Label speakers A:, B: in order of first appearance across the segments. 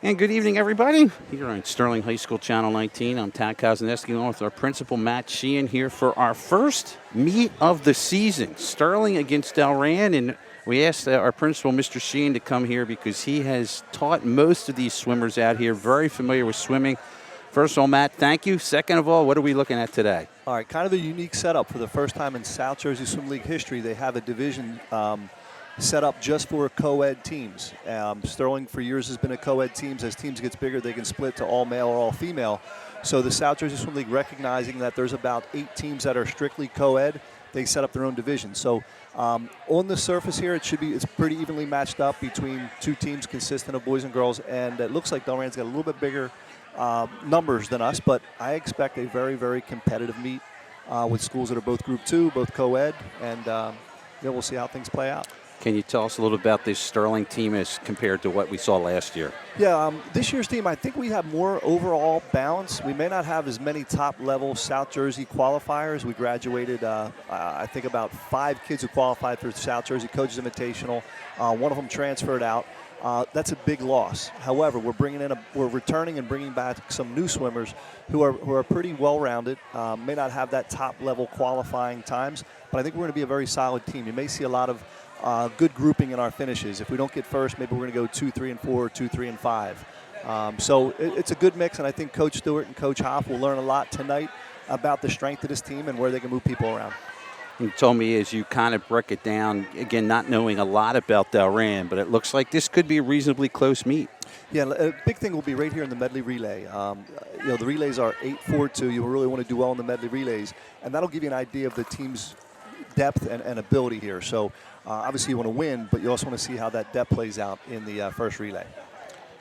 A: And good evening, everybody. Here on Sterling High School Channel 19, I'm Tad Kozineski along with our principal, Matt Sheehan, here for our first meet of the season. Sterling against Delran, and we asked our principal, Mr. Sheehan, to come here because he has taught most of these swimmers out here, very familiar with swimming. First of all, Matt, thank you. Second of all, what are we looking at today?
B: All right, kind of a unique setup. For the first time in South Jersey Swim League history, they have a division set up just for co-ed teams. Sterling for years has been a co-ed teams. As teams gets bigger, they can split to all male or all female. So the South Jersey Swim League, recognizing that there's about 8 teams that are strictly co-ed, they set up their own division. So on the surface here, it's pretty evenly matched up between 2 teams consistent of boys and girls, and it looks like Delran's got a little bit bigger numbers than us, but I expect a very, very competitive meet with schools that are both Group 2, both co-ed, and we'll see how things play out.
A: Can you tell us a little about this Sterling team as compared to what we saw last year?
B: Yeah, this year's team, I think we have more overall balance. We may not have as many top-level South Jersey qualifiers. We graduated, I think, about 5 kids who qualified for the South Jersey Coaches Invitational. One of them transferred out. That's a big loss. However, we're returning and bringing back some new swimmers who are pretty well-rounded. May not have that top-level qualifying times, but I think we're going to be a very solid team. You may see a lot of good grouping in our finishes. If we don't get first, maybe we're going to go 2, 3, and 4, 2, 3, and 5. So it's a good mix, and I think Coach Stewart and Coach Hoff will learn a lot tonight about the strength of this team and where they can move people around.
A: You told me as you kind of break it down, again, not knowing a lot about Delran, but it looks like this could be a reasonably close meet.
B: Yeah, a big thing will be right here in the medley relay. The relays are 8-4-2. You really want to do well in the medley relays, and that'll give you an idea of the team's depth and ability here. So obviously you want to win, but you also want to see how that depth plays out in the first relay.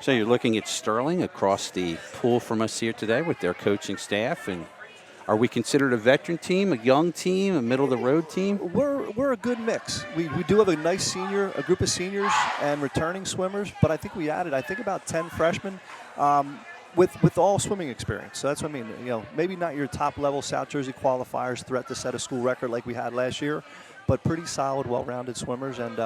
A: So you're looking at Sterling across the pool from us here today with their coaching staff, and are we considered a veteran team, a young team, a middle-of-the-road team?
B: We're a good mix. We do have a nice a group of seniors and returning swimmers, but I think we added, about 10 freshmen with all swimming experience. So that's what I mean. Maybe not your top-level South Jersey qualifiers, threat to set a school record like we had last year, but pretty solid, well-rounded swimmers. And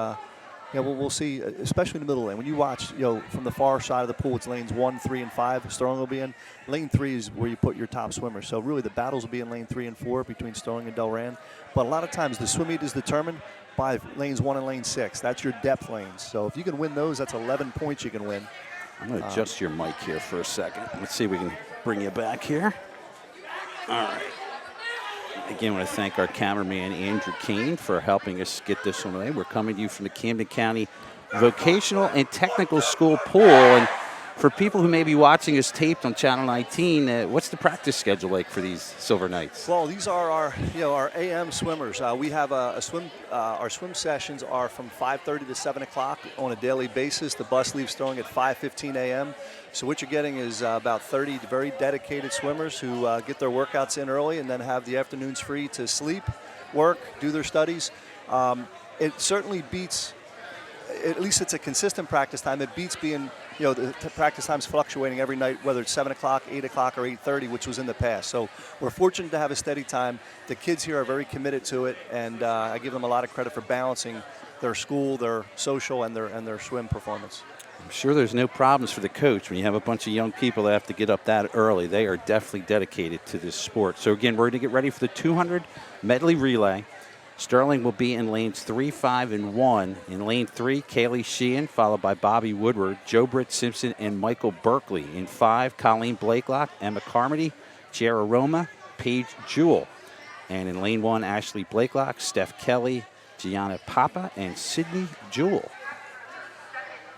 B: we'll see, especially in the middle lane. When you watch, from the far side of the pool, it's lanes 1, 3, and 5. Sterling will be in. Lane 3 is where you put your top swimmers. So really, the battles will be in lane 3 and 4 between Sterling and Delran. But a lot of times, the swim meet is determined by lanes 1 and lane 6. That's your depth lanes. So if you can win those, that's 11 points you can win.
A: I'm going to adjust your mic here for a second. Let's see if we can bring you back here. All right. Again, I want to thank our cameraman, Andrew Kane, for helping us get this one away. We're coming to you from the Camden County Vocational and Technical School pool. And for people who may be watching us taped on Channel 19, what's the practice schedule like for these Silver Knights?
B: Well, these are our AM swimmers. We have a swim. Our swim sessions are from 5:30 to 7 o'clock on a daily basis. The bus leaves Sterling at 5:15 a.m. So what you're getting is about 30 very dedicated swimmers who get their workouts in early and then have the afternoons free to sleep, work, do their studies. It certainly beats. At least it's a consistent practice time. It beats being, the practice times fluctuating every night, whether it's 7 o'clock, 8 o'clock, or 8:30, which was in the past. So we're fortunate to have a steady time. The kids here are very committed to it, and I give them a lot of credit for balancing their school, their social, and their swim performance.
A: I'm sure there's no problems for the coach when you have a bunch of young people that have to get up that early. They are definitely dedicated to this sport. So again, we're going to get ready for the 200 medley relay. Sterling will be in lanes 3, 5, and 1. In lane 3, Kaylee Sheehan, followed by Bobby Woodward, Joe Britt Simpson, and Michael Berkeley. In 5, Colleen Blakelock, Emma Carmody, Jara Roma, Paige Jewell. And in lane 1, Ashley Blakelock, Steph Kelly, Gianna Papa, and Sydney Jewell.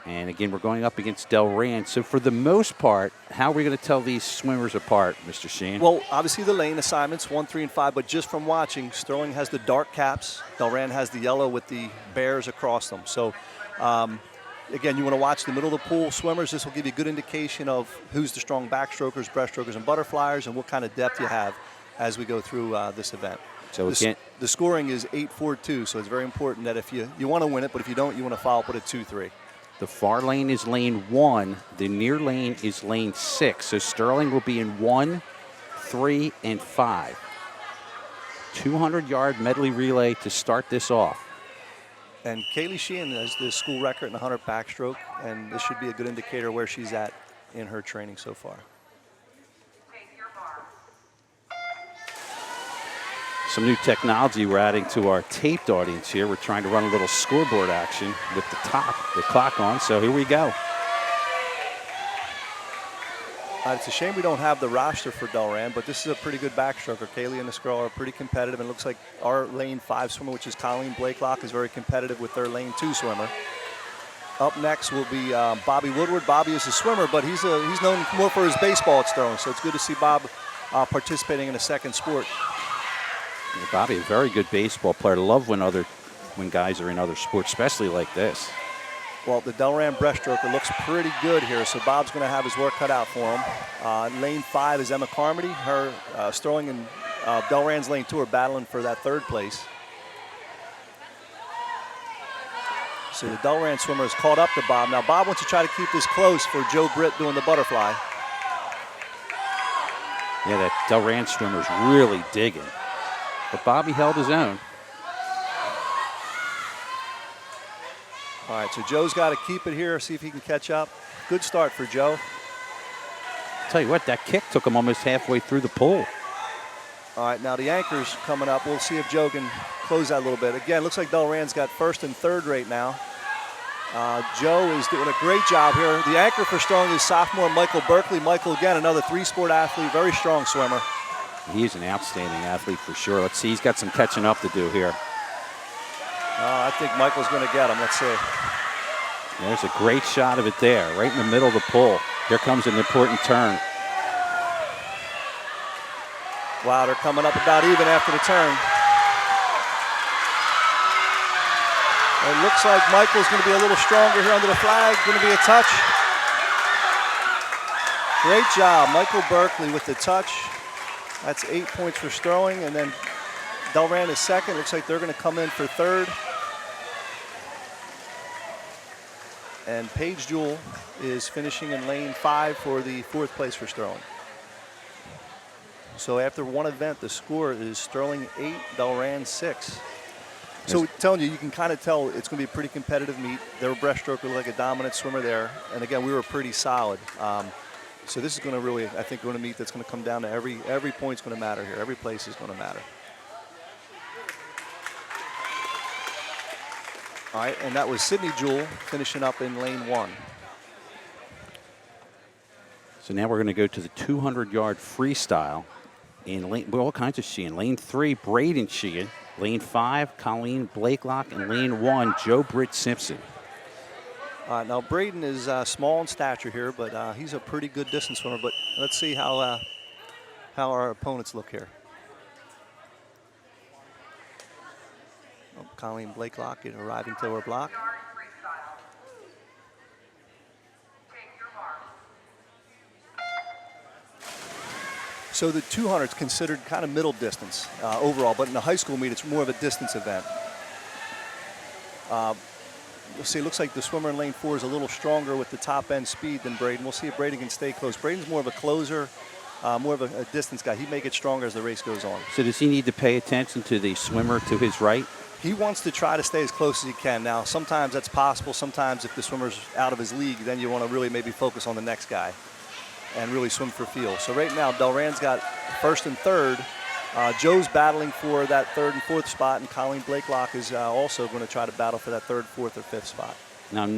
A: And again, we're going up against Delran. So for the most part, how are we going to tell these swimmers apart, Mr. Sheehan?
B: Well, obviously the lane assignments, 1, 3, and 5, but just from watching, Sterling has the dark caps. Delran has the yellow with the bears across them. So, again, you want to watch the middle of the pool swimmers. This will give you a good indication of who's the strong backstrokers, breaststrokers, and butterflyers, and what kind of depth you have as we go through this event.
A: So
B: the scoring is 8-4-2, so it's very important that if you want to win it, but if you don't, you want to follow up with a 2-3.
A: The far lane is lane 1. The near lane is lane 6. So Sterling will be in 1, 3, and 5. 200-yard medley relay to start this off.
B: And Kaylee Sheehan has the school record in the 100 backstroke, and this should be a good indicator where she's at in her training so far.
A: Some new technology we're adding to our taped audience here. We're trying to run a little scoreboard action with the clock on. So here we go.
B: It's a shame we don't have the roster for Delran, but this is a pretty good backstroker. Kaylee and this girl are pretty competitive, and it looks like our lane 5 swimmer, which is Colleen Blakelock, is very competitive with their lane 2 swimmer. Up next will be Bobby Woodward. Bobby is a swimmer, but he's known more for his baseball at Sterling, so it's good to see Bob participating in a second sport.
A: Yeah, Bobby, a very good baseball player. Love when guys are in other sports, especially like this.
B: Well, the Delran breaststroker looks pretty good here, so Bob's going to have his work cut out for him. Lane 5 is Emma Carmody. Her Sterling and Delran's lane 2 are battling for that 3rd place. So the Delran swimmer is caught up to Bob. Now Bob wants to try to keep this close for Joe Britt doing the butterfly.
A: Yeah, that Delran swimmer's really digging. But Bobby held his own.
B: All right, so Joe's got to keep it here, see if he can catch up. Good start for Joe.
A: Tell you what, that kick took him almost halfway through the pool.
B: All right, now the anchor's coming up. We'll see if Joe can close that a little bit. Again, looks like Delran's got 1st and 3rd right now. Joe is doing a great job here. The anchor for Sterling is sophomore Michael Berkeley. Michael, again, another 3-sport athlete, very strong swimmer.
A: He's an outstanding athlete for sure. Let's see, he's got some catching up to do here.
B: I think Michael's going to get him. Let's see.
A: There's a great shot of it there, right in the middle of the pool. Here comes an important turn.
B: Wow, they're coming up about even after the turn. It looks like Michael's going to be a little stronger here under the flag. Going to be a touch. Great job, Michael Berkeley with the touch. That's 8 points for Sterling, and then Delran is 2nd. Looks like they're going to come in for 3rd. And Paige Jewell is finishing in lane 5 for the 4th place for Sterling. So after one event, the score is Sterling 8, Delran 6. So telling you, you can kind of tell it's going to be a pretty competitive meet. Their breaststroke looked like a dominant swimmer there. And again, we were pretty solid. So this is going to really, I think, going to meet that's going to come down to every point's going to matter here. Every place is going to matter. All right, and that was Sydney Jewell finishing up in lane 1.
A: So now we're going to go to the 200-yard freestyle. In lane, well, all kinds of Sheehan. Lane 3, Braden Sheehan. Lane 5, Colleen Blakelock. And lane 1, Joe Britt Simpson.
B: Now Braden is small in stature here, but he's a pretty good distance swimmer. But let's see how our opponents look here. Colleen Blakelock arriving to her block. So the 200 is considered kind of middle distance overall, but in the high school meet, it's more of a distance event. Let's see, it looks like the swimmer in lane 4 is a little stronger with the top end speed than Braden. We'll see if Braden can stay close. Braden's more of a closer, more of a distance guy. He may get stronger as the race goes on.
A: So does he need to pay attention to the swimmer to his right?
B: He wants to try to stay as close as he can. Now, sometimes that's possible. Sometimes if the swimmer's out of his league, then you want to really maybe focus on the next guy and really swim for feel. So right now, Delran's got 1st and 3rd. Joe's battling for that 3rd and 4th spot, and Colleen Blakelock is also going to try to battle for that 3rd, 4th, or 5th spot.
A: Now, I'm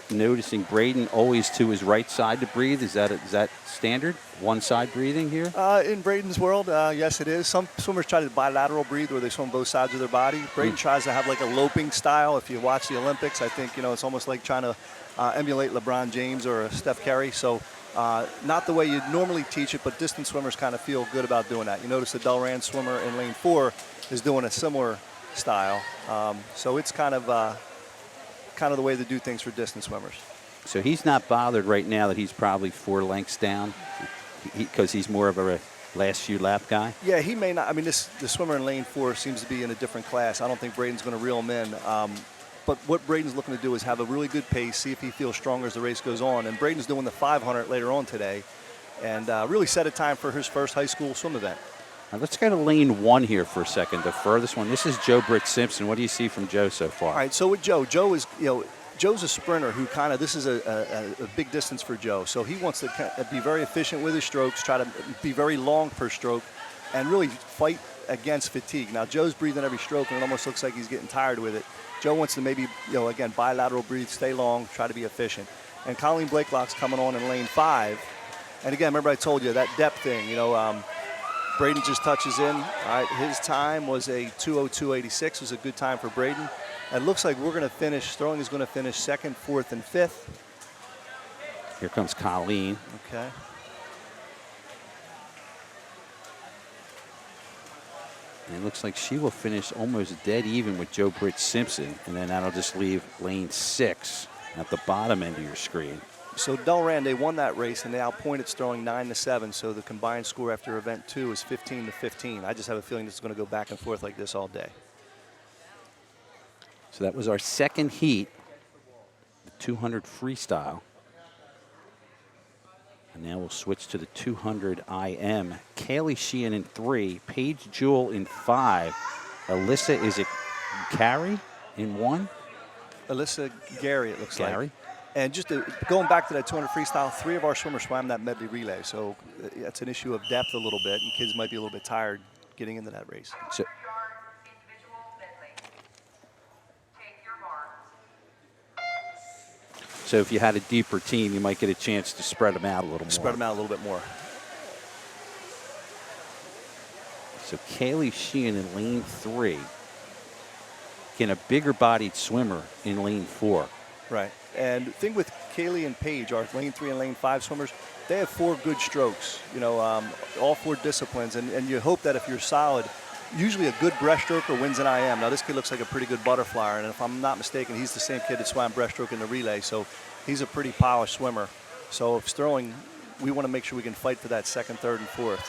A: noticing Braden always to his right side to breathe. Is that standard? One side breathing here?
B: In Braden's world, yes, it is. Some swimmers try to bilateral breathe where they swim both sides of their body. Braden tries to have like a loping style. If you watch the Olympics, I think, it's almost like trying to emulate LeBron James or Steph Curry. So not the way you'd normally teach it, but distance swimmers kind of feel good about doing that. You notice the Delran swimmer in lane 4 is doing a similar style. So it's kind of the way to do things for distance swimmers.
A: So he's not bothered right now that he's probably 4 lengths down because he's more of a last few lap guy?
B: Yeah, he may not. I mean, the swimmer in lane 4 seems to be in a different class. I don't think Braden's going to reel him in. But what Braden's looking to do is have a really good pace, see if he feels stronger as the race goes on. And Braden's doing the 500 later on today and really set a time for his first high school swim event.
A: Let's go to lane 1 here for a second. The furthest one. This is Joe Britt Simpson. What do you see from Joe so far?
B: All right, so with Joe is, Joe's a sprinter who kind of, this is a big distance for Joe. So he wants to be very efficient with his strokes, try to be very long per stroke, and really fight against fatigue. Now, Joe's breathing every stroke, and it almost looks like he's getting tired with it. Joe wants to maybe, again, bilateral breathe, stay long, try to be efficient. And Colleen Blakelock's coming on in lane 5. And again, remember I told you that depth thing, Braden just touches in. All right, his time was a 2:02.86. It was a good time for Braden. It looks like we're going to finish, Sterling is going to finish 2nd, 4th, and 5th.
A: Here comes Colleen.
B: Okay.
A: And it looks like she will finish almost dead even with Joe Britt Simpson. And then that'll just leave lane 6 at the bottom end of your screen.
B: So Delran, they won that race, and they outpointed Sterling 9-7. So the combined score after event 2 is 15-15. I just have a feeling this is going to go back and forth like this all day.
A: So that was our second heat, the 200 freestyle. And now we'll switch to the 200 IM. Kaylee Sheehan in 3, Paige Jewell in 5. Alyssa, is it Carey in 1?
B: Alyssa Gary, it looks like.
A: Gary.
B: And just going back to that 200 freestyle, 3 of our swimmers swam that medley relay. So that's an issue of depth a little bit, and kids might be a little bit tired getting into that race.
A: So if you had a deeper team, you might get a chance to spread them out a little more.
B: Spread them out a little bit more.
A: So Kaylee Sheehan in lane 3. Again, a bigger bodied swimmer in lane 4.
B: Right. And the thing with Kaylee and Paige, our lane 3 and lane 5 swimmers, they have 4 good strokes, all 4 disciplines. And you hope that if you're solid, usually a good breaststroker wins an IM. Now, this kid looks like a pretty good butterflyer, and if I'm not mistaken, he's the same kid that swam breaststroke in the relay, so he's a pretty polished swimmer. So if Sterling, we want to make sure we can fight for that 2nd, 3rd, and 4th.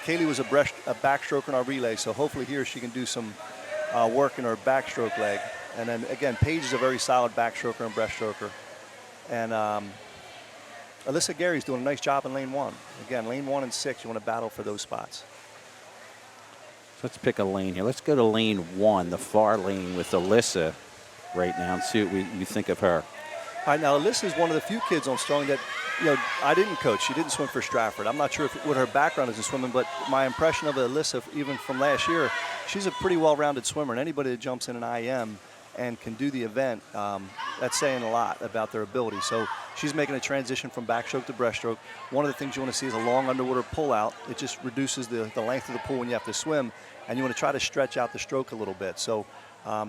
B: Kaylee was a backstroke in our relay, so hopefully here she can do some work in her backstroke leg. And then, again, Paige is a very solid backstroker and breaststroker. And Alyssa Gary's doing a nice job in lane 1. Again, lane 1 and 6, you want to battle for those spots.
A: Let's pick a lane here. Let's go to lane 1, the far lane with Alyssa right now, and see what we think of her.
B: All right, now Alyssa is one of the few kids on Sterling that, I didn't coach. She didn't swim for Stratford. I'm not sure what her background is in swimming, but my impression of Alyssa, even from last year, she's a pretty well-rounded swimmer. And anybody that jumps in an IM and can do the event, that's saying a lot about their ability. So she's making a transition from backstroke to breaststroke. One of the things you want to see is a long underwater pull-out. It just reduces the length of the pool when you have to swim, and you want to try to stretch out the stroke a little bit. So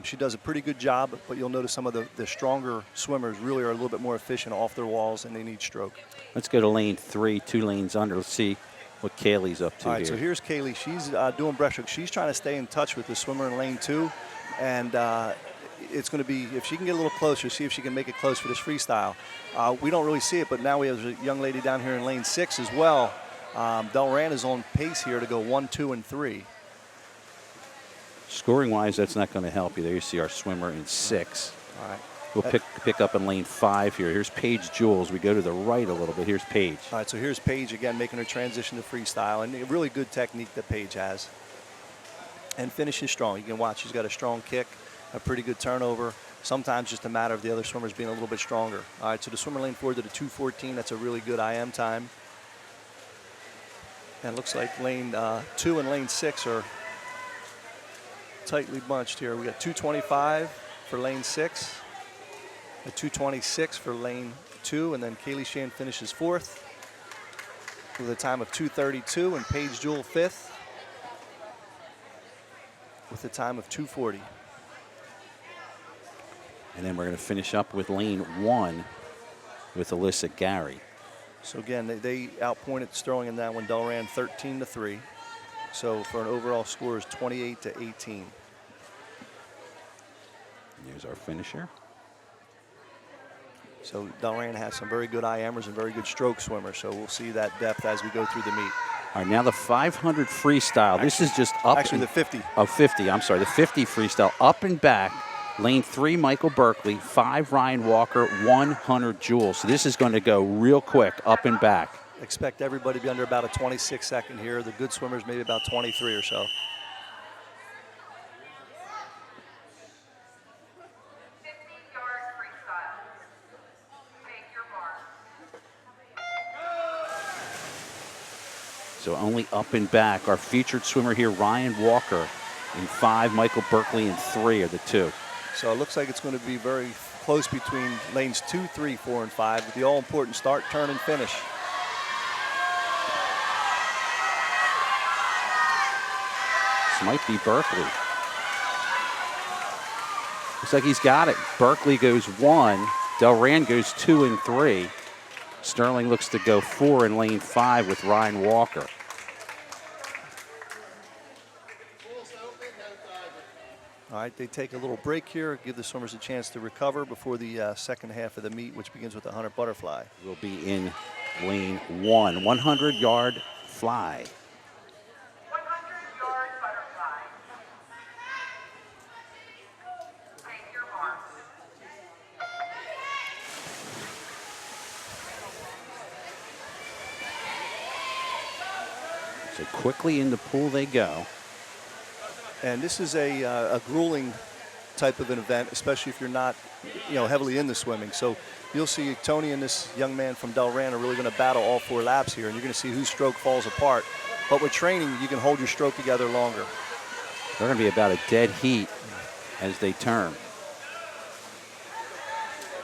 B: she does a pretty good job, but you'll notice some of the stronger swimmers really are a little bit more efficient off their walls, and they need stroke.
A: Let's go to lane 3, 2 lanes under. Let's see what Kaylee's up to.
B: All right,
A: here.
B: so here's Kaylee. She's doing breaststroke. She's trying to stay in touch with the swimmer in lane 2, and it's going to be, if she can get a little closer, see if she can make it close for this freestyle. We don't really see it, but now we have a young lady down here in lane 6 as well. Delran is on pace here to go 1, 2, and 3.
A: Scoring-wise, that's not going to help you. There you see our swimmer in 6.
B: All right.
A: We'll pick up in lane 5 here. Here's Paige Jewell. We go to the right a little bit. Here's Paige.
B: All right, so here's Paige again making her transition to freestyle, and a really good technique that Paige has. And finishes strong. You can watch, she's got a strong kick, a pretty good turnover. Sometimes just a matter of the other swimmers being a little bit stronger. All right, so the swimmer lane 4 did a 2:14. That's a really good IM time. And it looks like lane 2 and lane 6 are tightly bunched here. We got 2:25 for lane 6, a 2:26 for lane 2, and then Kaylee Sheehan finishes 4th with a time of 2:32, and Paige Jewell 5th with a time of 2:40.
A: And then we're going to finish up with lane 1 with Alyssa Gary.
B: So again, they outpointed Sterling in that one. Delran 13-3. So for an overall score is 28-18.
A: Here's our finisher.
B: So Delran has some very good IMers and very good stroke swimmers. So we'll see that depth as we go through the meet.
A: All right, now the 500 freestyle. This is just up.
B: Actually, the 50.
A: Oh, 50. I'm sorry, the 50 freestyle. Up and back. Lane 3, Michael Berkeley. 5, Ryan Walker. 100 Jewell. So this is going to go real quick, up and back.
B: expect everybody to be under about a 26-second here. The good swimmers maybe about 23 or so.
A: So only up and back. Our featured swimmer here, Ryan Walker, in 5. Michael Berkeley in 3 are the 2.
B: So it looks like it's going to be very close between lanes 2, 3, 4, and 5 with the all-important start, turn, and finish.
A: This might be Berkeley. Looks like he's got it. Berkeley goes 1. Delran goes 2 and 3. Sterling looks to go 4 in lane 5 with Ryan Walker.
B: All right, they take a little break here, give the swimmers a chance to recover before the second half of the meet, which begins with the 100 butterfly.
A: Will be in lane 1, 100-yard fly.
C: 100-yard butterfly. Take your mark.
A: So quickly in the pool they go.
B: And this is a grueling type of an event, especially if you're not, heavily into swimming. So you'll see Tony and this young man from Delran are really going to battle all 4 laps here, and you're going to see whose stroke falls apart. But with training, you can hold your stroke together longer.
A: They're going to be about a dead heat as they turn.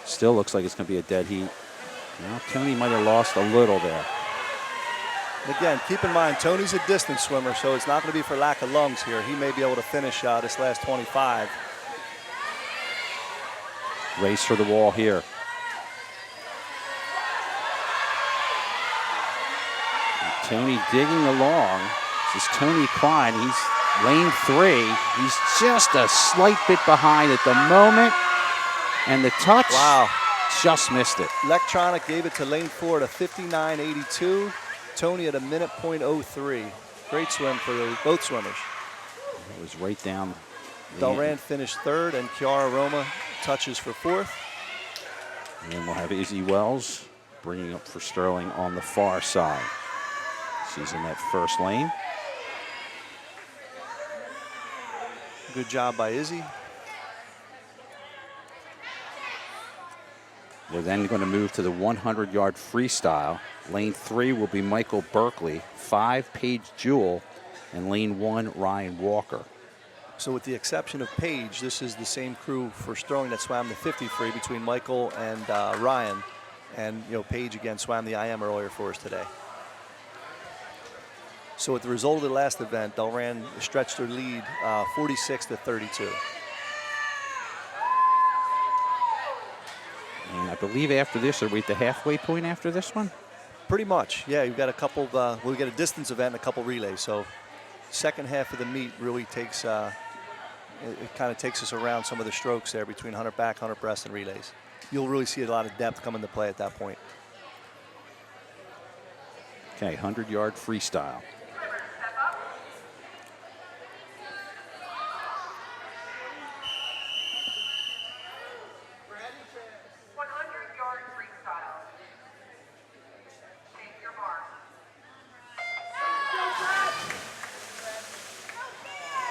A: Still looks like it's going to be a dead heat. Well, Tony might have lost a little there.
B: Again, keep in mind, Tony's a distance swimmer, so it's not going to be for lack of lungs here. He may be able to finish this last 25.
A: Race for the wall here. And Tony digging along. This is Tony Klein. He's lane 3. He's just a slight bit behind at the moment. And the touch,
B: wow,
A: just missed it.
B: Electronic gave it to lane 4 at a 59.82. Tony at a minute .03. Great swim for both swimmers.
A: It was right down.
B: Delran finished 3rd, and Kiara Roma touches for 4th.
A: And then we'll have Izzy Wells bringing up for Sterling on the far side. She's in that first lane.
B: Good job by Izzy.
A: We're then going to move to the 100-yard freestyle. Lane 3 will be Michael Berkeley, 5 Paige Jewell, and lane 1 Ryan Walker.
B: So with the exception of Paige, this is the same crew for Sterling that swam the 50 free between Michael and Ryan. And Paige again swam the IM earlier for us today. So with the result of the last event, Delran stretched their lead 46-32.
A: And I believe after this, are we at the halfway point after this one?
B: Pretty much, yeah. You've got a couple of, we got a distance event and a couple relays. So second half of the meet really takes, it kind of takes us around some of the strokes there between 100 back, 100 breast, and relays. You'll really see a lot of depth come into play at that point.
A: Okay, 100-yard freestyle.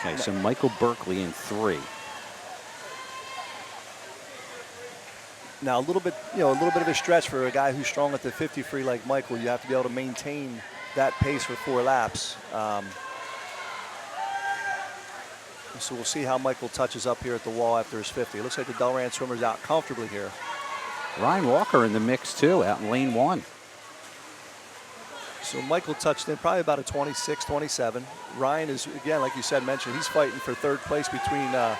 A: Okay, so Michael Berkeley in 3.
B: Now a little bit of a stretch for a guy who's strong at the 50 free like Michael. You have to be able to maintain that pace for 4 laps. So we'll see how Michael touches up here at the wall after his 50. It looks like the Delran swimmer's out comfortably here.
A: Ryan Walker in the mix too, out in lane 1.
B: So Michael touched in probably about a 26, 27. Ryan is, again, like you said, mentioned, he's fighting for 3rd place between the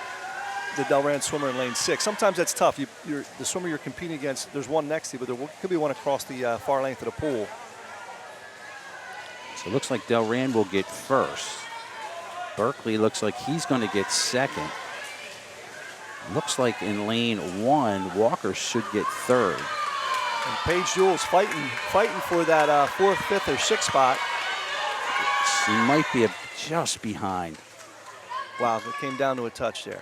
B: Delran swimmer in lane 6. Sometimes that's tough. The swimmer you're competing against, there's one next to you, but there could be one across the far length of the pool.
A: So it looks like Delran will get first. Berkeley looks like he's going to get 2nd. Looks like in lane 1, Walker should get 3rd.
B: And Paige Jewell's fighting for that 4th, 5th, or 6th spot.
A: She might be just behind.
B: Wow, it came down to a touch there.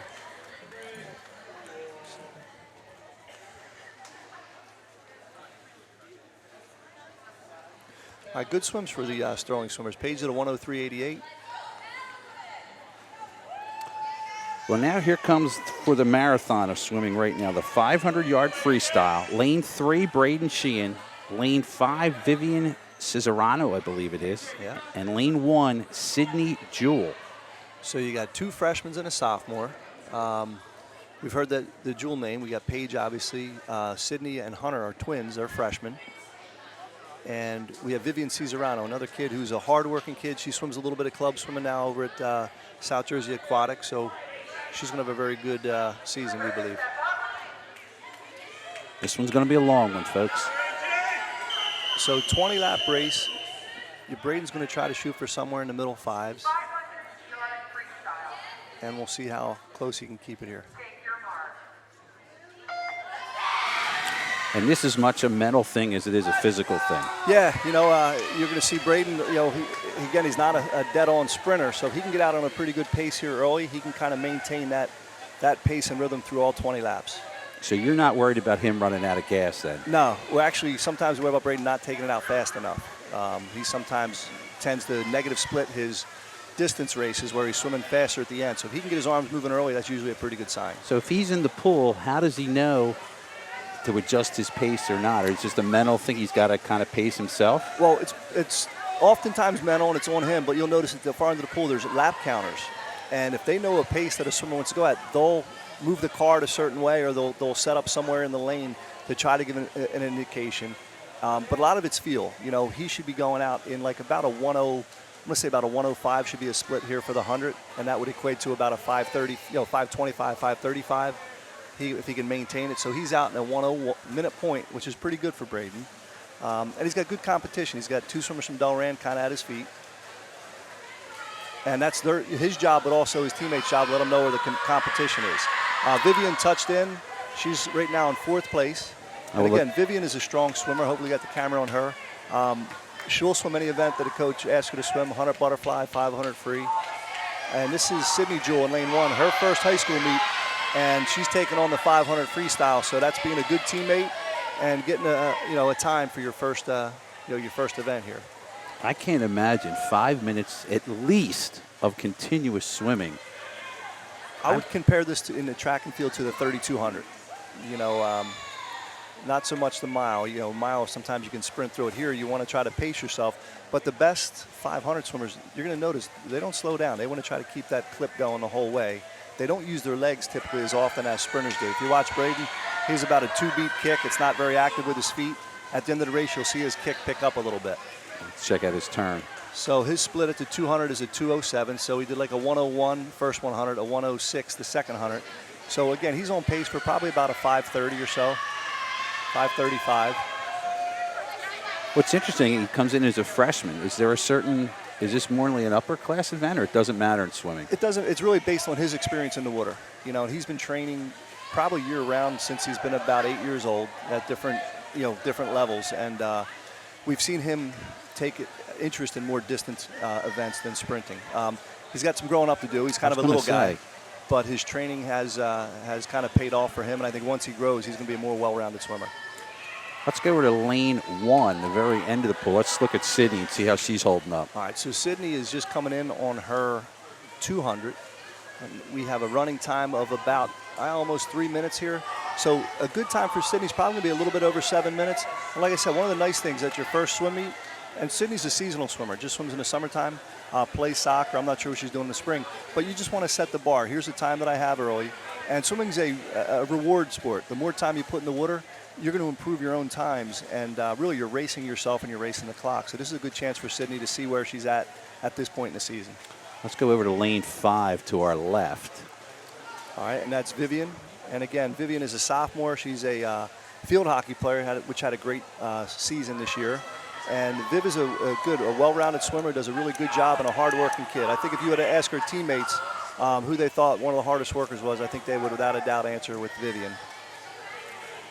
B: right, good swims for the Sterling swimmers. Paige at a 103.88.
A: Well, now here comes for the marathon of swimming right now, the 500-yard freestyle. Lane 3, Braden Sheehan. Lane 5, Vivian Cesarano, I believe it is.
B: Yeah.
A: And lane 1, Sydney Jewell.
B: So you got 2 freshmen and a sophomore. We've heard that the Jewell name. We got Paige, obviously. Sydney and Hunter are twins. They're freshmen. And we have Vivian Cesarano, another kid who's a hard-working kid. She swims a little bit of club swimming now over at South Jersey Aquatic. So she's going to have a very good season, we believe.
A: This one's going to be a long one, folks.
B: So 20-lap race. Braden's going to try to shoot for somewhere in the middle 5s.
C: 500 yard freestyle.
B: And we'll see how close he can keep it here.
C: Take your mark.
A: And this is much a mental thing as it is a physical thing.
B: Yeah, you're going to see Braden, again, he's not a dead-on sprinter, so if he can get out on a pretty good pace here early, he can kind of maintain that pace and rhythm through all 20 laps.
A: So you're not worried about him running out of gas then?
B: No, well, actually, sometimes we worry about Braden not taking it out fast enough. He sometimes tends to negative split his distance races where he's swimming faster at the end. So if he can get his arms moving early, that's usually a pretty good sign.
A: So if he's in the pool, how does he know to adjust his pace or not? Or it's just a mental thing he's got to kind of pace himself?
B: Well, it's oftentimes mental and it's on him, but you'll notice at the far end of the pool there's lap counters. And if they know a pace that a swimmer wants to go at, they'll move the cart a certain way or they'll set up somewhere in the lane to try to give an indication. But a lot of it's feel. He should be going out in like about a 10, I'm going to say about a 105 should be a split here for the 100, and that would equate to about a 530, 525, 535 if he can maintain it. So he's out in a 1-minute point, which is pretty good for Braden. And he's got good competition. He's got 2 swimmers from Delran kind of at his feet. And that's his job, but also his teammates' job, to let him know where the competition is. Vivian touched in. She's right now in 4th place. And again, Vivian is a strong swimmer. Hopefully you got the camera on her. She'll swim any event that a coach asks her to swim, 100 butterfly, 500 free. And this is Sydney Jewell in lane 1, her first high school meet, and she's taking on the 500 freestyle. So that's being a good teammate and getting a time for your first event here.
A: I can't imagine 5 minutes at least of continuous swimming.
B: I would compare this in the track and field to the 3,200. Not so much the mile. Mile sometimes you can sprint through it. Here you want to try to pace yourself. But the best 500 swimmers, you're going to notice they don't slow down. They want to try to keep that clip going the whole way. They don't use their legs typically as often as sprinters do. If you watch Braden, he's about a 2-beat kick. It's not very active with his feet. At the end of the race, you'll see his kick pick up a little bit.
A: Let's check out his turn.
B: So his split at the 200 is a 207. So he did like a 101 first 100, a 106 the second 100. So again, he's on pace for probably about a 530 or so, 535.
A: What's interesting, he comes in as a freshman. Is this more like an upper class event, or it doesn't matter in swimming?
B: It doesn't. It's really based on his experience in the water. He's been training probably year round since he's been about 8 years old at different levels, and we've seen him take interest in more distance events than sprinting. He's got some growing up to do. He's kind of a little guy, but his training has kind of paid off for him, and I think once he grows, he's going to be a more well-rounded swimmer.
A: Let's go over to lane 1, the very end of the pool. Let's look at Sydney and see how she's holding up.
B: All right, so Sydney is just coming in on her 200. And we have a running time of about almost 3 minutes here. So a good time for Sydney is probably going to be a little bit over 7 minutes. And like I said, one of the nice things at your first swim meet, and Sydney's a seasonal swimmer, just swims in the summertime, plays soccer. I'm not sure what she's doing in the spring, but you just want to set the bar. Here's the time that I have early. And swimming's a reward sport. The more time you put in the water, you're going to improve your own times, and really you're racing yourself and you're racing the clock. So this is a good chance for Sydney to see where she's at this point in the season.
A: Let's go over to lane 5 to our left.
B: All right, and that's Vivian. And again, Vivian is a sophomore. She's a field hockey player, which had a great season this year. And Viv is a well-rounded swimmer, does a really good job, and a hard-working kid. I think if you were to ask her teammates who they thought one of the hardest workers was, I think they would without a doubt answer with Vivian.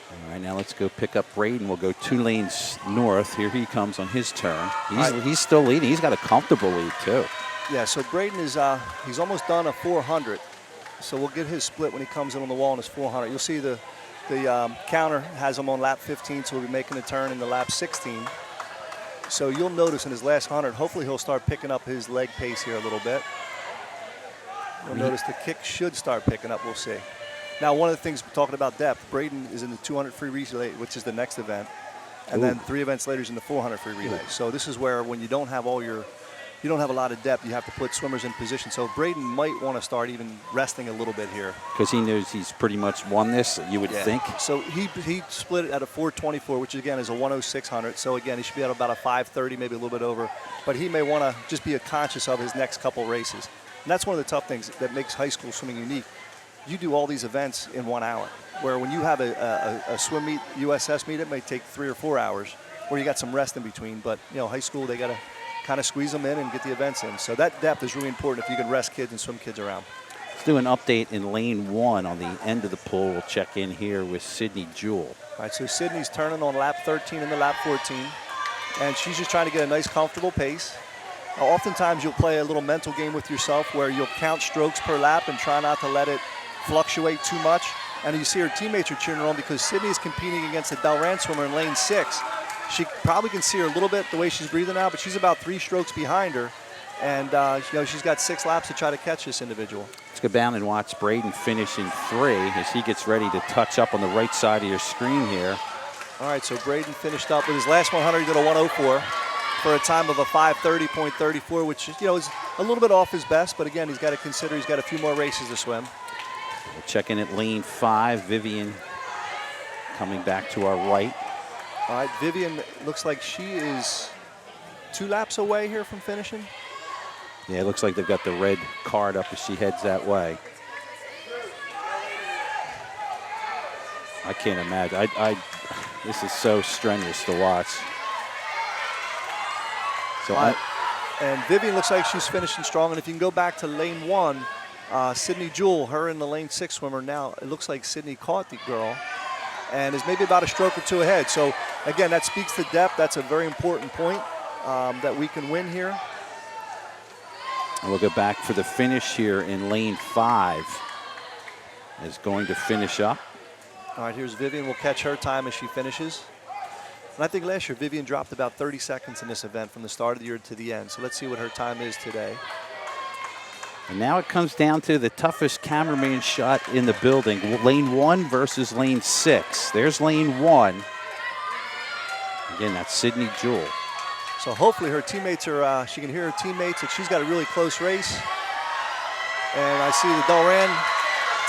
A: All right, now let's go pick up Braden. We'll go 2 lanes north. Here he comes on his turn. He's still leading. He's got a comfortable lead, too.
B: Yeah, so Braden is he's almost done a 400. So we'll get his split when he comes in on the wall in his 400. You'll see the counter has him on lap 15, so we'll be making a turn in the lap 16. So you'll notice in his last 100, hopefully he'll start picking up his leg pace here a little bit. You'll notice the kick should start picking up. We'll see. Now, one of the things we're talking about depth, Braden is in the 200 free relay, which is the next event. And then 3 events later, he's in the 400 free relay. So this is where when you don't have you don't have a lot of depth, you have to put swimmers in position. So Braden might want to start even resting a little bit here.
A: Because he knows he's pretty much won this, you would think.
B: So he split it at a 424, which again is a 10600. So again, he should be at about a 530, maybe a little bit over. But he may want to just be conscious of his next couple races. And that's one of the tough things that makes high school swimming unique. You do all these events in 1 hour, where when you have a swim meet, USS meet, it may take 3 or 4 hours, where you got some rest in between. But high school, they got to kind of squeeze them in and get the events in. So that depth is really important if you can rest kids and swim kids around.
A: Let's do an update in lane 1 on the end of the pool. We'll check in here with Sydney Jewell.
B: All right, so Sydney's turning on lap 13 and the lap 14, and she's just trying to get a nice, comfortable pace. Oftentimes, you'll play a little mental game with yourself where you'll count strokes per lap and try not to let it fluctuate too much. And you see her teammates are cheering her on because Sydney is competing against a Delran swimmer in lane 6. She probably can see her a little bit the way she's breathing out, but she's about 3 strokes behind her. And she's got 6 laps to try to catch this individual.
A: Let's go down and watch Braden finish in 3 as he gets ready to touch up on the right side of your screen here.
B: All right, so Braden finished up with his last 100. He did a 104 for a time of a 5:30.34, which is a little bit off his best. But again, he's got to consider he's got a few more races to swim.
A: We'll check in at lane 5. Vivian coming back to our right.
B: All right, Vivian looks like she is 2 laps away here from finishing.
A: Yeah, it looks like they've got the red card up as she heads that way. I can't imagine. This is so strenuous to watch. So
B: and Vivian looks like she's finishing strong. And if you can go back to lane 1, Sydney Jewell, her in the lane 6 swimmer now, it looks like Sydney caught the girl and is maybe about a stroke or 2 ahead. So again, that speaks to depth. That's a very important point that we can win here.
A: And we'll go back for the finish here in lane 5. Is going to finish up.
B: All right, here's Vivian. We'll catch her time as she finishes. And I think last year Vivian dropped about 30 seconds in this event from the start of the year to the end. So let's see what her time is today.
A: And now it comes down to the toughest cameraman shot in the building. Lane 1 versus lane 6. There's lane 1. Again, that's Sydney Jewell.
B: So hopefully her teammates are, she can hear her teammates, and she's got a really close race. And I see the Delran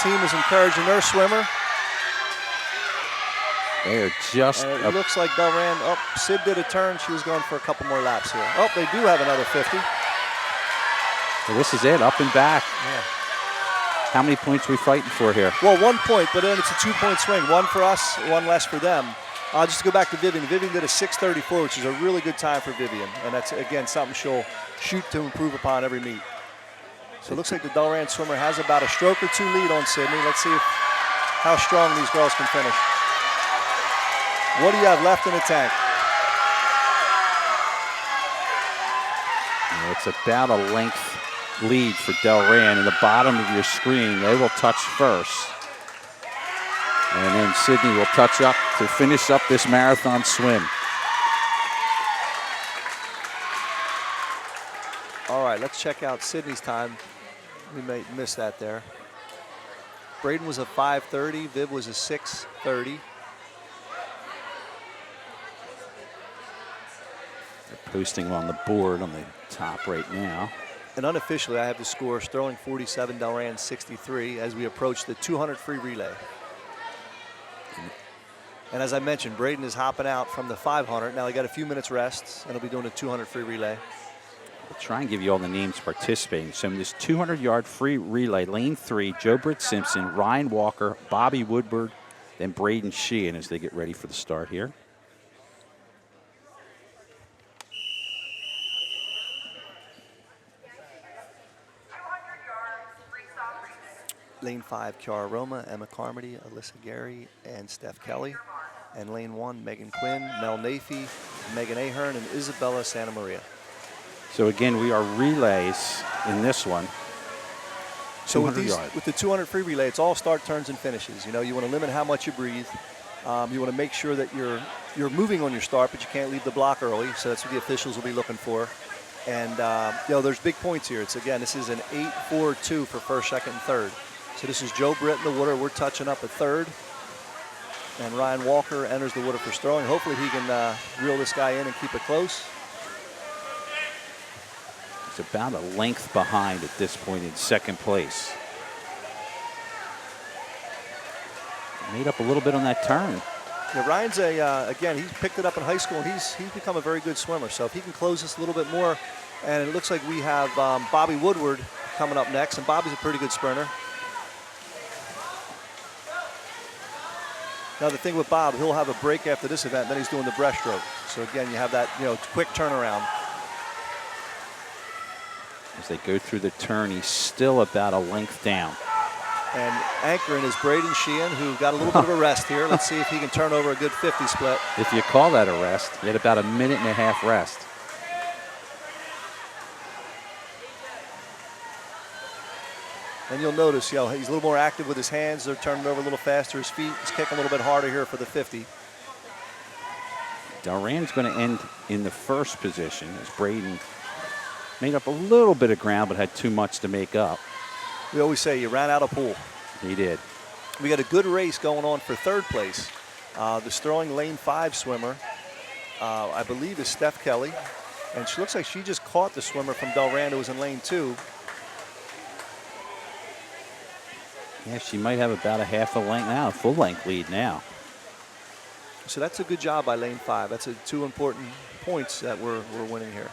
B: team is encouraging their swimmer.
A: They are just...
B: And it looks like Delran, Sid did a turn. She was going for a couple more laps here. Oh, they do have another 50.
A: Well, this is it, up and back.
B: Yeah.
A: How many points are we fighting for here?
B: Well, 1 point, but then it's a 2-point swing. 1 for us, 1 less for them. Just to go back to Vivian. Vivian did a 6:34, which is a really good time for Vivian. And that's, again, something she'll shoot to improve upon every meet. So it looks like the Delran swimmer has about a stroke or 2 lead on Sydney. Let's see how strong these girls can finish. What do you have left in the tank?
A: It's about a length lead for Delran in the bottom of your screen. They will touch first. And then Sydney will touch up to finish up this marathon swim.
B: All right, let's check out Sydney's time. We may miss that there. Braden was a 5:30. Viv was a 6:30.
A: They're posting on the board on the top right now.
B: And unofficially, I have the score: Sterling 47, Delran 63, as we approach the 200 free relay. And as I mentioned, Braden is hopping out from the 500. Now he got a few minutes rest, and he'll be doing a 200 free relay.
A: We'll try and give you all the names participating. So in this 200-yard free relay, lane 3, Joe Britt Simpson, Ryan Walker, Bobby Woodward, then Braden Sheehan as they get ready for the start here.
B: Lane 5, Kiara Roma, Emma Carmody, Alyssa Gary, and Steph Kelly. And lane 1, Megan Quinn, Mel Nafee, Megan Ahern, and Isabella Santa Maria.
A: So again, we are relays in this one.
B: So with the 200 free relay, it's all start, turns, and finishes. You know, you want to limit how much you breathe. You want to make sure that you're moving on your start, but you can't leave the block early. So that's what the officials will be looking for. And there's big points here. This is an 8-4-2 for first, second, and third. So this is Joe Britt in the water. We're touching up at third. And Ryan Walker enters the water for Sterling. Hopefully he can reel this guy in and keep it close.
A: He's about a length behind at this point in second place. Made up a little bit on that turn.
B: Yeah, Ryan's again, he's picked it up in high school, and he's become a very good swimmer. So if he can close this a little bit more, and it looks like we have Bobby Woodward coming up next, and Bobby's a pretty good sprinter. Now the thing with Bob, he'll have a break after this event, then he's doing the breaststroke. So again, you have that quick turnaround.
A: As they go through the turn, he's still about a length down.
B: And anchoring is Braden Sheehan, who got a little bit of a rest here. Let's see if he can turn over a good 50 split.
A: If you call that a rest, he had about a minute and a half rest.
B: And you'll notice, he's a little more active with his hands. They're turning over a little faster. His feet, he's kicking a little bit harder here for the 50.
A: Delran's going to end in the first position as Braden made up a little bit of ground but had too much to make up.
B: We always say you ran out of pool.
A: He did.
B: We got a good race going on for third place. The Sterling Lane 5 swimmer, I believe, is Steph Kelly. And she looks like she just caught the swimmer from Delran who was in Lane 2.
A: Yeah, she might have about a half a length now, a full length lead now.
B: So that's a good job by Lane 5. That's two important points that we're winning here.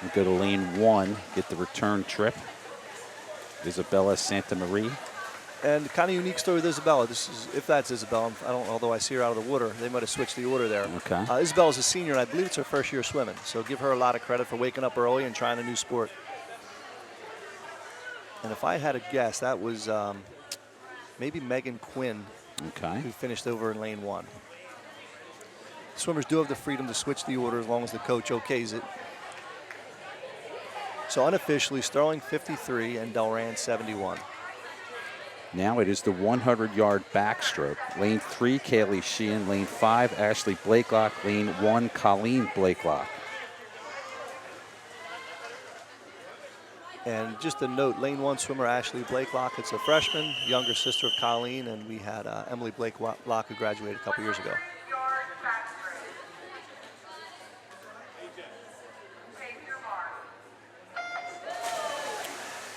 A: We go to Lane 1, get the return trip. Isabella Santa Maria.
B: And kind of unique story with Isabella. This is, if that's Isabella, although I see her out of the water, they might have switched the order there.
A: Okay.
B: Isabella's a senior, and I believe it's her first year swimming. So give her a lot of credit for waking up early and trying a new sport. And if I had a guess, that was maybe Megan Quinn, who finished over in Lane 1. Swimmers do have the freedom to switch the order as long as the coach okays it. So unofficially, Sterling 53 and Delran 71.
A: Now it is the 100-yard backstroke. Lane 3, Kaylee Sheehan. Lane 5, Ashley Blakelock. Lane 1, Colleen Blakelock.
B: And just a note, Lane 1 swimmer Ashley Blakelock, it's a freshman, younger sister of Colleen, and we had Emily Blakelock who graduated a couple years ago.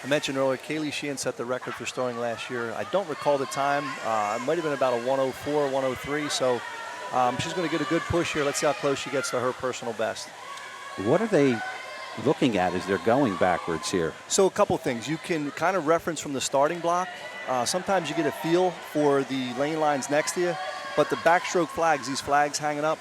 B: I mentioned earlier, Kaylee Sheehan set the record for Sterling last year. I don't recall the time. It might have been about a 104, 103. So she's going to get a good push here. Let's see how close she gets to her personal best.
A: What are they looking at as they're going backwards here?
B: So a couple things. You can kind of reference from the starting block. Sometimes you get a feel for the lane lines next to you. But the backstroke flags, these flags hanging up,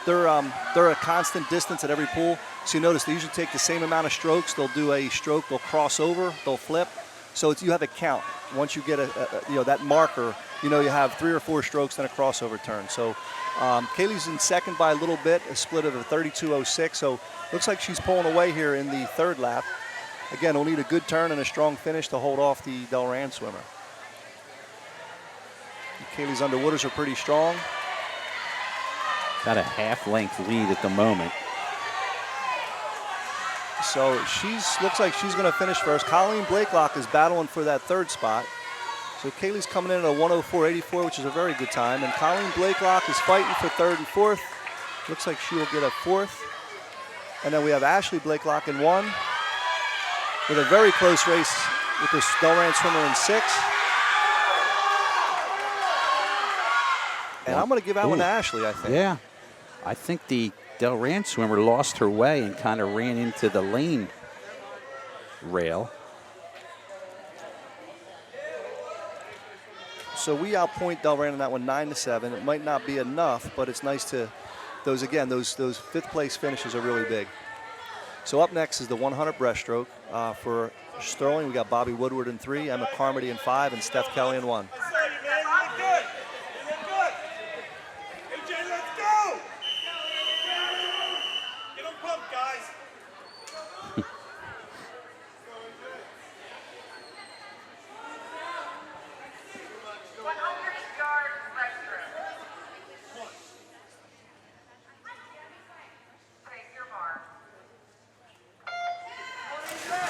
B: they're a constant distance at every pool. So you notice they usually take the same amount of strokes. They'll do a stroke, they'll cross over, they'll flip. So you have a count. Once you get that marker, you have 3 or 4 strokes, then a crossover turn. So Kaylee's in second by a little bit, a split of a 32.06. So looks like she's pulling away here in the third lap. Again, we'll need a good turn and a strong finish to hold off the Delran swimmer. Kaylee's underwaters are pretty strong.
A: Got a half-length lead at the moment.
B: So looks like she's going to finish first. Colleen Blakelock is battling for that third spot. So Kaylee's coming in at a 104.84, which is a very good time. And Colleen Blakelock is fighting for third and fourth. Looks like she will get a fourth. And then we have Ashley Blakelock in 1. With a very close race with the Delran swimmer in 6. And I'm going to give that one to Ashley, I think.
A: Yeah. I think the Delran swimmer lost her way and kind of ran into the lane rail.
B: So we outpoint Delran in that one 9-7. It might not be enough, but it's nice to, those fifth place finishes are really big. So up next is the 100 breaststroke. For Sterling, we got Bobby Woodward in 3, Emma Carmody in 5, and Steph Kelly in 1.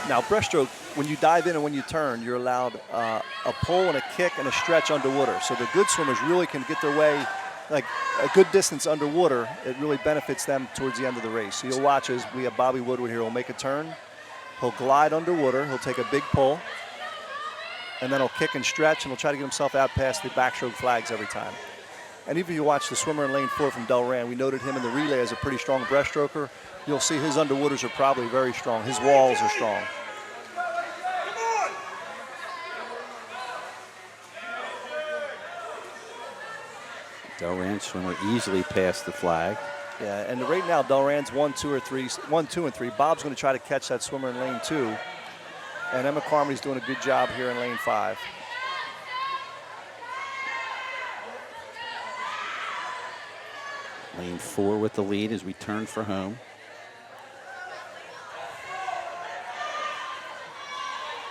B: Now, breaststroke, when you dive in and when you turn, you're allowed a pull and a kick and a stretch underwater. So the good swimmers really can get their way like a good distance underwater. It really benefits them towards the end of the race. So you'll watch as we have Bobby Woodward here. He'll make a turn. He'll glide underwater. He'll take a big pull. And then he'll kick and stretch, and he'll try to get himself out past the backstroke flags every time. And even if you watch the swimmer in lane 4 from Delran, we noted him in the relay as a pretty strong breaststroker. You'll see his underwaters are probably very strong. His walls are strong.
A: Delran swimmer easily passed the flag.
B: Yeah, and right now Delran's 1, 2, and 3. Bob's going to try to catch that swimmer in lane 2. And Emma Carmody's doing a good job here in lane 5.
A: Lane 4 with the lead as we turn for home.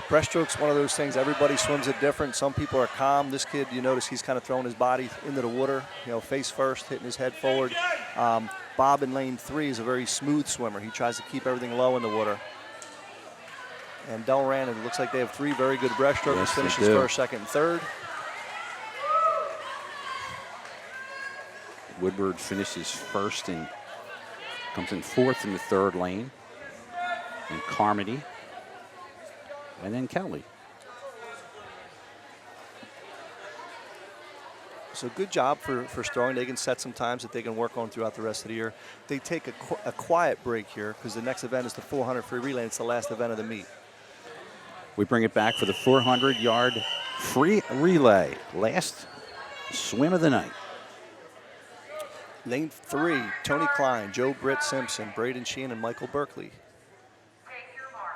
B: Breaststroke's one of those things, everybody swims it different. Some people are calm. This kid, you notice he's kind of throwing his body into the water, face first, hitting his head forward. Bob in lane 3 is a very smooth swimmer. He tries to keep everything low in the water. And Delran, it looks like they have 3 very good breaststrokers.
A: Yes,
B: finishes
A: they do.
B: first, second, and third.
A: Woodward finishes first and comes in 4th in the 3rd lane. And Carmody. And then Kelly.
B: So good job for Sterling. They can set some times that they can work on throughout the rest of the year. They take a quiet break here because the next event is the 400 free relay. It's the last event of the meet.
A: We bring it back for the 400-yard free relay. Last swim of the night.
B: Lane 3, Tony Klein, Joe Britt Simpson, Braden Sheehan, and Michael Berkeley.
C: Take your mark.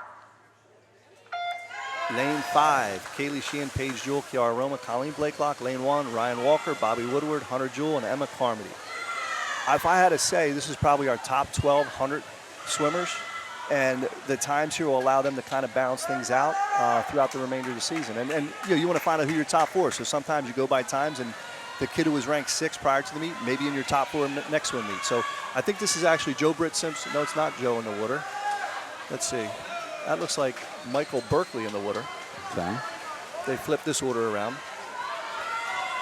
B: Lane 5, Kaylee Sheehan, Paige Jewell, Kiara Roma, Colleen Blakelock. Lane 1, Ryan Walker, Bobby Woodward, Hunter Jewell, and Emma Carmody. If I had to say, this is probably our top 1,200 swimmers, and the times here will allow them to kind of balance things out throughout the remainder of the season. And you want to find out who your top 4 is. So sometimes you go by times, and the kid who was ranked 6 prior to the meet, maybe in your top 4 next swim meet. So I think this is actually Joe Britt Simpson. No, it's not Joe in the water. Let's see. That looks like Michael Berkeley in the water.
A: Okay.
B: They flipped this order around.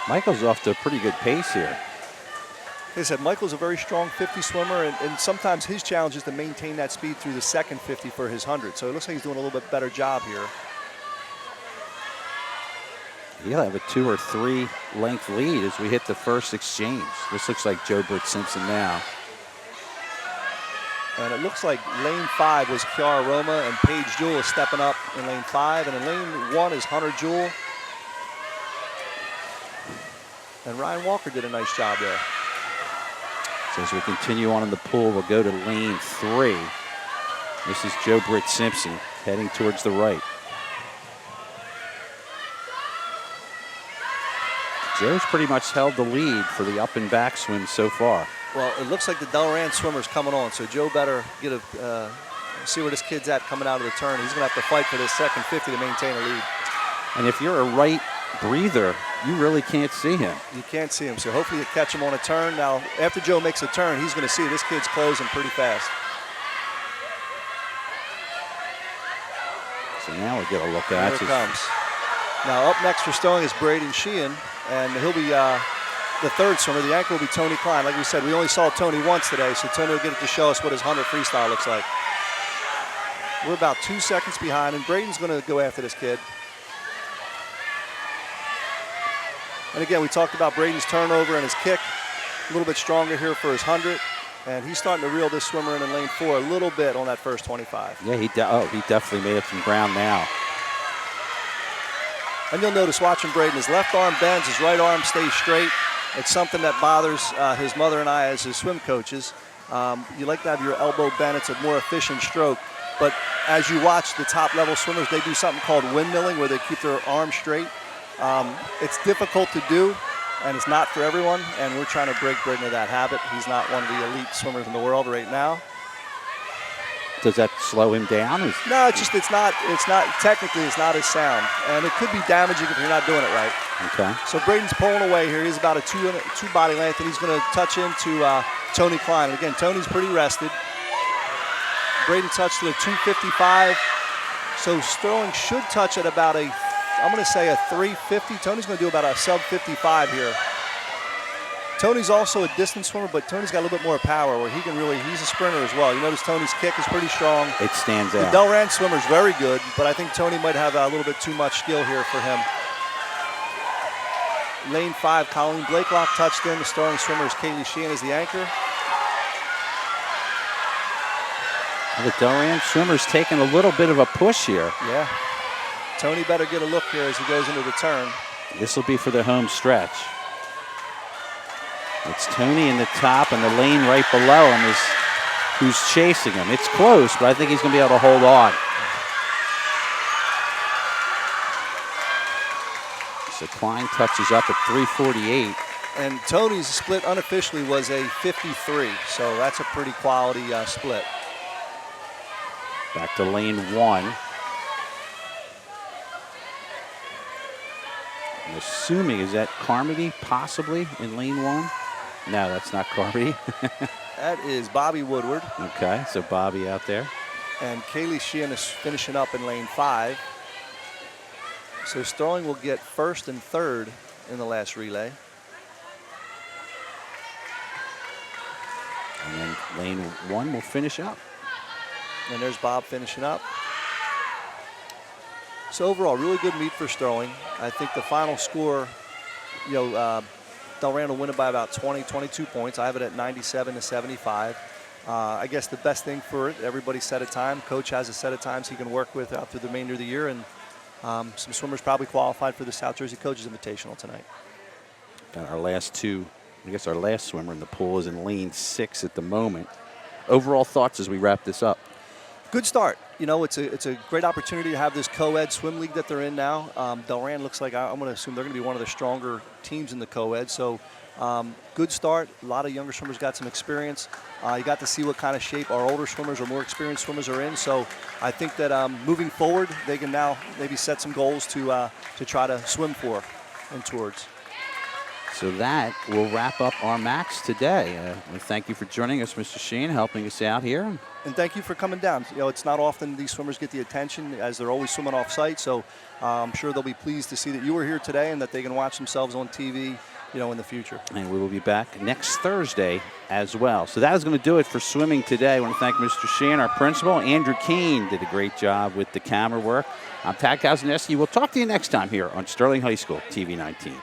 A: Michael's off to a pretty good pace here.
B: Like I said, Michael's a very strong 50 swimmer, and sometimes his challenge is to maintain that speed through the second 50 for his 100. So it looks like he's doing a little bit better job here.
A: He'll have a 2 or 3 length lead as we hit the first exchange. This looks like Joe Britt Simpson now.
B: And it looks like lane 5 was Kiara Roma, and Paige Jewell is stepping up in lane 5. And in lane 1 is Hunter Jewell. And Ryan Walker did a nice job there.
A: So as we continue on in the pool, we'll go to lane 3. This is Joe Britt Simpson heading towards the right. Joe's pretty much held the lead for the up and back swim so far.
B: Well, it looks like the Delran swimmer's coming on, so Joe better get see where this kid's at coming out of the turn. He's going to have to fight for this second 50 to maintain a lead.
A: And if you're a right breather, you really can't see him.
B: You can't see him, so hopefully you catch him on a turn. Now, after Joe makes a turn, he's going to see this kid's closing pretty fast.
A: So now we'll get a look at
B: Here it comes. Now, up next for Sterling is Braden Sheehan, and he'll be the third swimmer. The anchor will be Tony Klein. Like we said, we only saw Tony once today, so Tony will get it to show us what his 100 freestyle looks like. We're about 2 seconds behind, and Braden's going to go after this kid. And again, we talked about Braden's turnover and his kick. A little bit stronger here for his 100. And he's starting to reel this swimmer in lane 4 a little bit on that first 25.
A: Yeah, he definitely made up some ground now.
B: And you'll notice watching Braden, his left arm bends, his right arm stays straight. It's something that bothers his mother and I as his swim coaches. You like to have your elbow bent. It's a more efficient stroke. But as you watch the top level swimmers, they do something called windmilling where they keep their arms straight. It's difficult to do, and it's not for everyone, and we're trying to break Braden of that habit. He's not one of the elite swimmers in the world right now.
A: Does that slow him down?
B: No, it's not technically it's not as sound, and it could be damaging if you're not doing it right.
A: Okay.
B: So Braden's pulling away here. He's about a two body length, and he's going to touch into Tony Klein. And again, Tony's pretty rested. Braden touched to the 255, So Sterling should touch at about I'm going to say a 350. Tony's going to do about a sub 55 here. Tony's also a distance swimmer, but Tony's got a little bit more power where he's a sprinter as well. You notice Tony's kick is pretty strong.
A: It stands
B: The
A: out.
B: Delran swimmer's very good, but I think Tony might have a little bit too much skill here for him. Lane 5, Colleen Blakelock touched in. The Sterling swimmer is Kaylee Sheehan as the anchor.
A: The Delran swimmer's taking a little bit of a push here.
B: Yeah. Tony better get a look here as he goes into the turn.
A: This will be for the home stretch. It's Tony in the top, and the lane right below him is who's chasing him. It's close, but I think he's going to be able to hold on. So Klein touches up at 348.
B: And Tony's split unofficially was a 53, so that's a pretty quality split.
A: Back to lane 1. I'm assuming, is that Carmody possibly in lane 1? No, that's not Carmody.
B: That is Bobby Woodward.
A: Okay, so Bobby out there.
B: And Kaylee Sheehan is finishing up in lane 5. So Sterling will get first and third in the last relay.
A: And then lane 1 will finish up.
B: And there's Bob finishing up. So overall, really good meet for Sterling. I think the final score, Delran will win it by about 20, 22 points. I have it at 97 to 75. I guess the best thing for it, everybody set a time. Coach has a set of times he can work with out through the remainder of the year, and some swimmers probably qualified for the South Jersey Coaches Invitational tonight.
A: Got our last two. I guess our last swimmer in the pool is in lane 6 at the moment. Overall thoughts as we wrap this up?
B: Good start. It's a great opportunity to have this co-ed swim league that they're in now. Delran looks like, I'm going to assume they're going to be one of the stronger teams in the co-ed. So good start. A lot of younger swimmers got some experience. You got to see what kind of shape our older swimmers or more experienced swimmers are in. So I think that moving forward, they can now maybe set some goals to try to swim for and towards.
A: So that will wrap up our max today. Thank you for joining us, Mr. Sheen, helping us out here.
B: And thank you for coming down. It's not often these swimmers get the attention as they're always swimming off site. So I'm sure they'll be pleased to see that you were here today and that they can watch themselves on TV, in the future.
A: And we will be back next Thursday as well. So that is going to do it for swimming today. I want to thank Mr. Sheen, our principal. Andrew Kane did a great job with the camera work. I'm Pat Kazanowski. We'll talk to you next time here on Sterling High School TV 19.